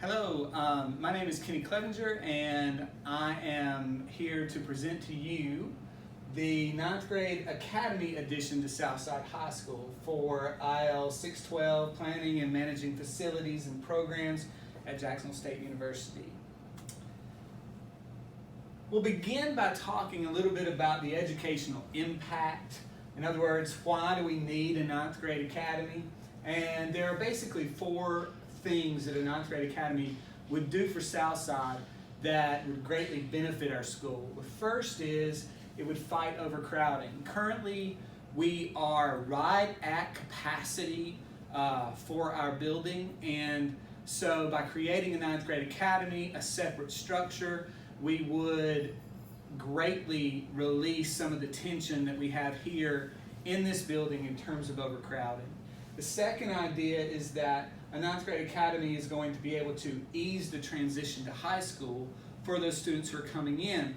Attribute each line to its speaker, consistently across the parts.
Speaker 1: Hello, my name is Kenny Clevenger, and I am here to present to you the ninth grade Academy edition to Southside High School for IL 612, Planning and Managing Facilities and Programs at Jacksonville State University. We'll begin by talking a little bit about the educational impact. In other words, why do we need a ninth grade academy? And there are basically four things that a ninth grade academy would do for Southside that would greatly benefit our school. The first is it would fight overcrowding. Currently, we are right at capacity for our building, and so by creating a ninth grade academy, a separate structure, we would greatly release some of the tension that we have here in this building in terms of overcrowding. The second idea is that a ninth grade academy is going to be able to ease the transition to high school for those students who are coming in.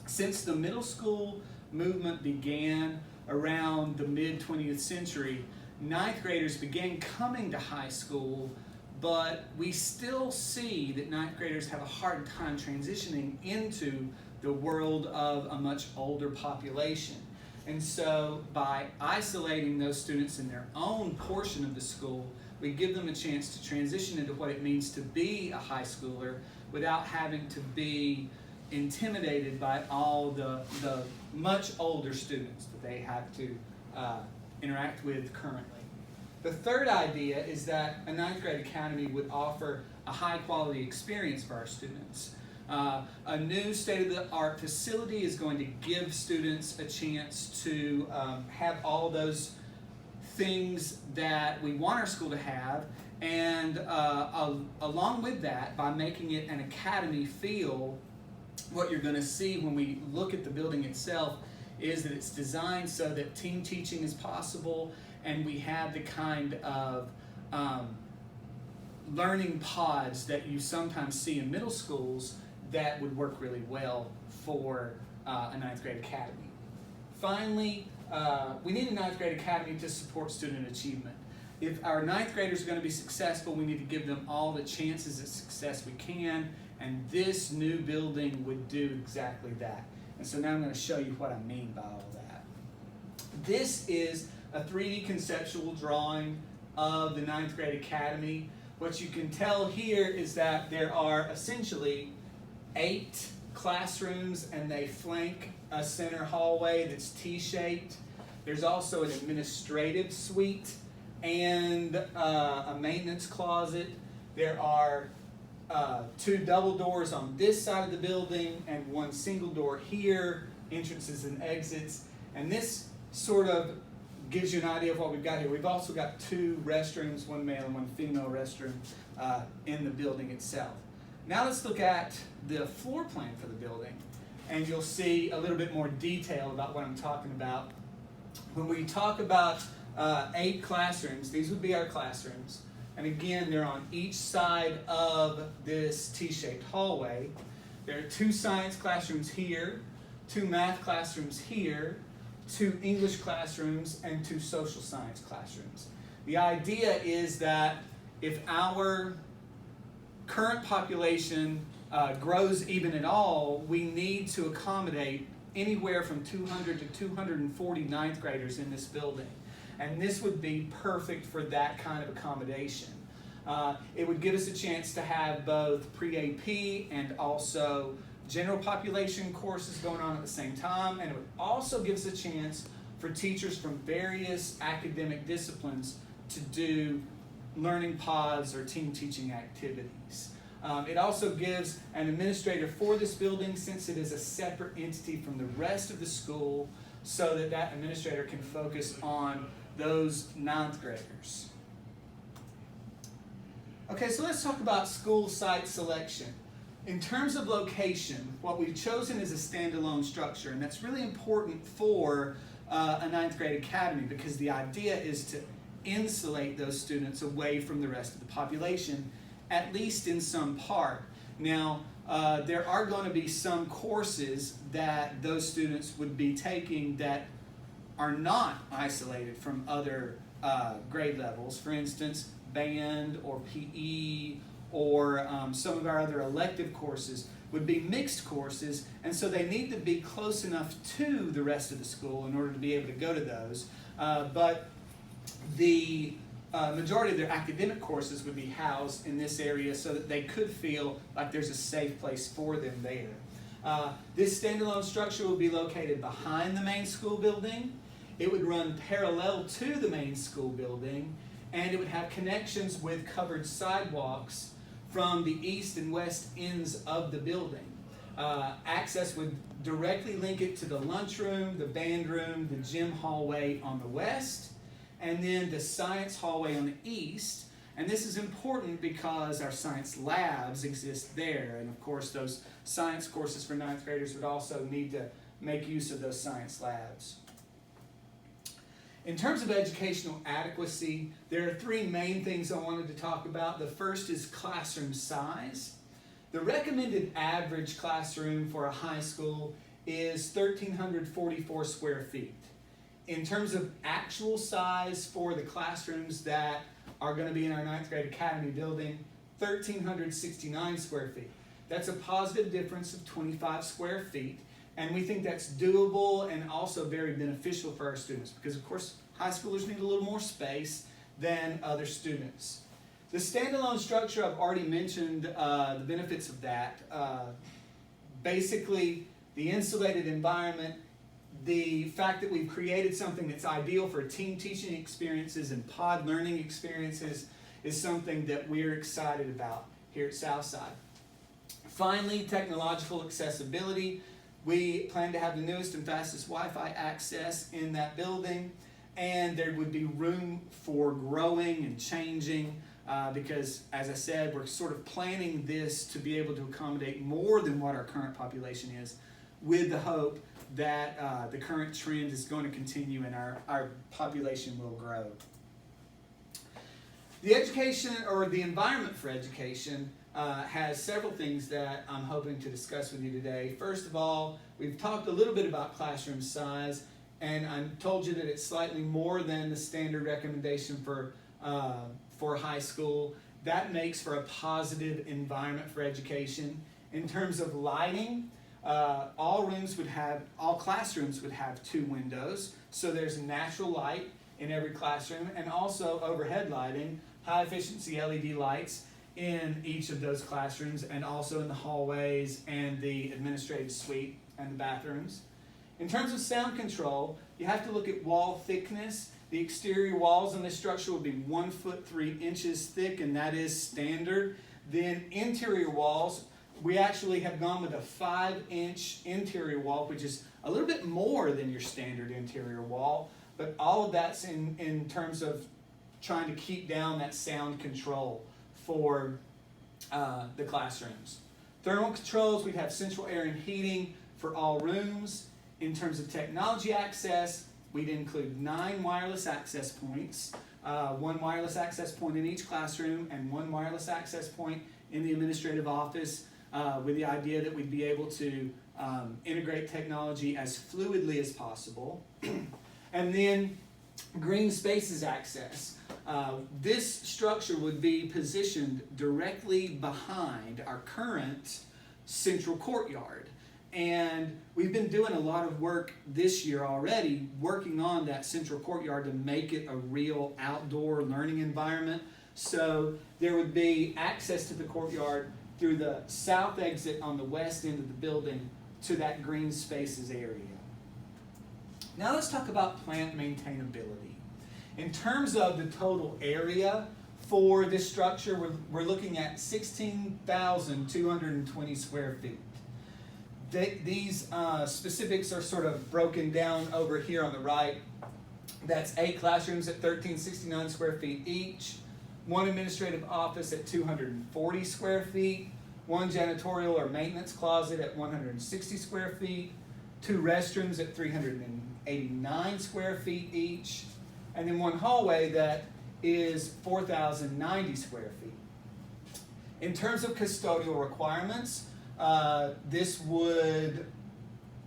Speaker 1: Since the middle school movement began around the mid-20th century, ninth graders began coming to high school, but we still see that ninth graders have a hard time transitioning into the world of a much older population. And so by isolating those students in their own portion of the school, we give them a chance to transition into what it means to be a high schooler without having to be intimidated by all the much older students that they have to interact with currently. The third idea is that a ninth grade academy would offer a high quality experience for our students. A new state-of-the-art facility is going to give students a chance to have all those things that we want our school to have, and along with that, by making it an academy feel, what you're going to see when we look at the building itself is that it's designed so that team teaching is possible, and we have the kind of learning pods that you sometimes see in middle schools that would work really well for a ninth grade academy. Finally, we need a ninth grade academy to support student achievement. If our ninth graders are going to be successful, we need to give them all the chances of success we can, and this new building would do exactly that. And so now I'm going to show you what I mean by all that. This is a 3D conceptual drawing of the ninth grade academy. What you can tell here is that there are essentially 8 classrooms, and they flank a center hallway that's T-shaped. There's also an administrative suite and a maintenance closet. There are 2 double doors on this side of the building and 1 single door here, entrances and exits. And this sort of gives you an idea of what we've got here. We've also got 2 restrooms, 1 male and 1 female restroom in the building itself. Now let's look at the floor plan for the building, and you'll see a little bit more detail about what I'm talking about. When we talk about 8 classrooms, these would be our classrooms. And again, they're on each side of this T-shaped hallway. There are 2 science classrooms here, 2 math classrooms here, 2 English classrooms, and 2 social science classrooms. The idea is that if our current population grows even at all, we need to accommodate anywhere from 200 to 240 ninth graders in this building. And this would be perfect for that kind of accommodation. It would give us a chance to have both pre-AP and also general population courses going on at the same time, and it would also give us a chance for teachers from various academic disciplines to do learning pods or team teaching activities. It also gives an administrator for this building, since it is a separate entity from the rest of the school, so that that administrator can focus on those ninth graders. Okay, so let's talk about school site selection. In terms of location, what we've chosen is a standalone structure, and that's really important for a ninth grade academy, because the idea is to insulate those students away from the rest of the population, at least in some part. Now, there are going to be some courses that those students would be taking that are not isolated from other grade levels. For instance, band or PE or some of our other elective courses would be mixed courses, and so they need to be close enough to the rest of the school in order to be able to go to those. But the majority of their academic courses would be housed in this area so that they could feel like there's a safe place for them there. This standalone structure will be located behind the main school building. It would run parallel to the main school building, and it would have connections with covered sidewalks from the east and west ends of the building. Access would directly link it to the lunchroom, the band room, the gym hallway on the west, and then the science hallway on the east. And this is important because our science labs exist there, and of course those science courses for 9th graders would also need to make use of those science labs. In terms of educational adequacy, there are three main things I wanted to talk about. The first is classroom size. The recommended average classroom for a high school is 1,344 square feet. In terms of actual size for the classrooms that are going to be in our 9th grade academy building, 1,369 square feet. That's a positive difference of 25 square feet. And we think that's doable and also very beneficial for our students because, of course, high schoolers need a little more space than other students. The standalone structure, I've already mentioned the benefits of that. Basically, the insulated environment, the fact that we've created something that's ideal for team teaching experiences and pod learning experiences is something that we're excited about here at Southside. Finally, technological accessibility. We plan to have the newest and fastest Wi-Fi access in that building, and there would be room for growing and changing because, as I said, we're sort of planning this to be able to accommodate more than what our current population is, with the hope that the current trend is going to continue and our population will grow. The education, or the environment for education, has several things that I'm hoping to discuss with you today. First of all, we've talked a little bit about classroom size, and I told you that it's slightly more than the standard recommendation for high school. That makes for a positive environment for education. In terms of lighting, all classrooms would have 2 windows, so there's natural light in every classroom, and also overhead lighting, high efficiency LED lights in each of those classrooms, and also in the hallways and the administrative suite and the bathrooms. In terms of sound control, you have to look at wall thickness. The exterior walls in this structure will be 1 foot 3 inches thick, and that is standard. Then interior walls, we actually have gone with a 5-inch interior wall, which is a little bit more than your standard interior wall, but all of that's in terms of trying to keep down that sound control for the classrooms. Thermal controls, we'd have central air and heating for all rooms. In terms of technology access, we'd include 9 wireless access points, 1 wireless access point in each classroom and 1 wireless access point in the administrative office, with the idea that we'd be able to integrate technology as fluidly as possible. And then green spaces access. This structure would be positioned directly behind our current central courtyard. And we've been doing a lot of work this year already, working on that central courtyard to make it a real outdoor learning environment. So there would be access to the courtyard through the south exit on the west end of the building to that green spaces area. Now let's talk about plant maintainability. In terms of the total area for this structure, we're looking at 16,220 square feet. These specifics are sort of broken down over here on the right. That's 8 classrooms at 1,369 square feet each, 1 administrative office at 240 square feet, 1 janitorial or maintenance closet at 160 square feet, 2 restrooms at 389 square feet each, and then 1 hallway that is 4,090 square feet. In terms of custodial requirements, this would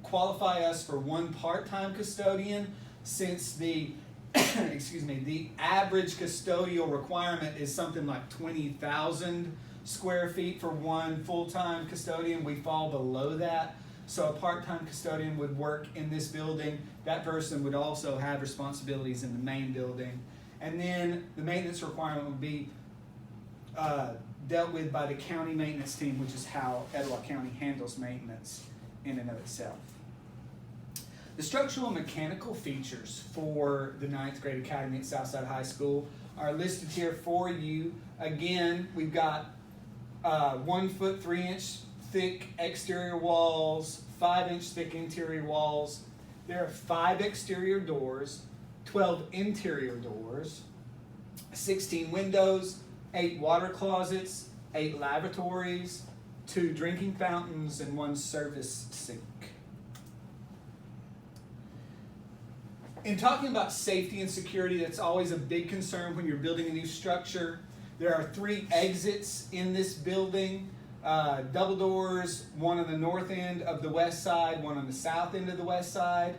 Speaker 1: qualify us for 1 part-time custodian, since the the average custodial requirement is something like 20,000 square feet for one full-time custodian. We fall below that. So a part-time custodian would work in this building. That person would also have responsibilities in the main building. And then the maintenance requirement would be dealt with by the county maintenance team, which is how Etowah County handles maintenance in and of itself. The structural and mechanical features for the 9th grade academy at Southside High School are listed here for you. Again, we've got 1 foot 3 inch thick exterior walls, 5 inch thick interior walls. There are 5 exterior doors, 12 interior doors, 16 windows, 8 water closets, 8 lavatories, 2 drinking fountains, and 1 service sink. In talking about safety and security, that's always a big concern when you're building a new structure. There are 3 exits in this building, double doors, one on the north end of the west side, one on the south end of the west side.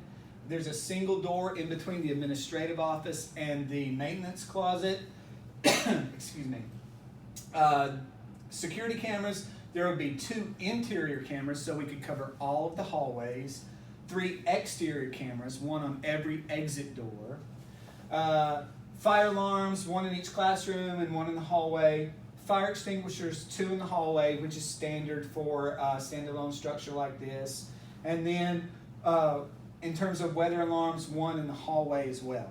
Speaker 1: There's a single door in between the administrative office and the maintenance closet. Excuse me. Security cameras, there would be 2 interior cameras so we could cover all of the hallways, 3 exterior cameras, 1 on every exit door, fire alarms, 1 in each classroom and 1 in the hallway, fire extinguishers, 2 in the hallway, which is standard for a standalone structure like this, and then in terms of weather alarms, 1 in the hallway as well.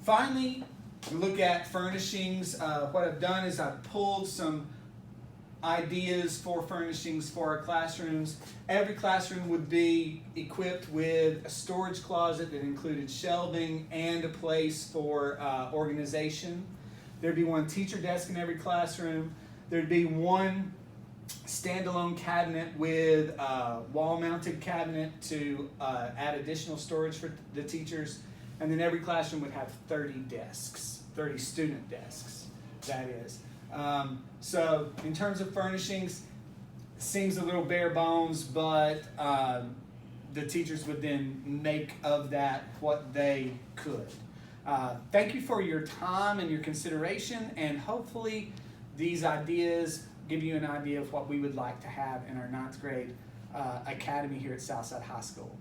Speaker 1: Finally, we look at furnishings. What I've done is I've pulled some ideas for furnishings for our classrooms. Every classroom would be equipped with a storage closet that included shelving and a place for organization. There'd be 1 teacher desk in every classroom. There'd be 1 standalone cabinet with a wall-mounted cabinet to add additional storage for the teachers. And then every classroom would have 30 desks, 30 student desks, that is. So in terms of furnishings, it seems a little bare bones, but the teachers would then make of that what they could. Thank you for your time and your consideration, and hopefully these ideas give you an idea of what we would like to have in our 9th grade academy here at Southside High School.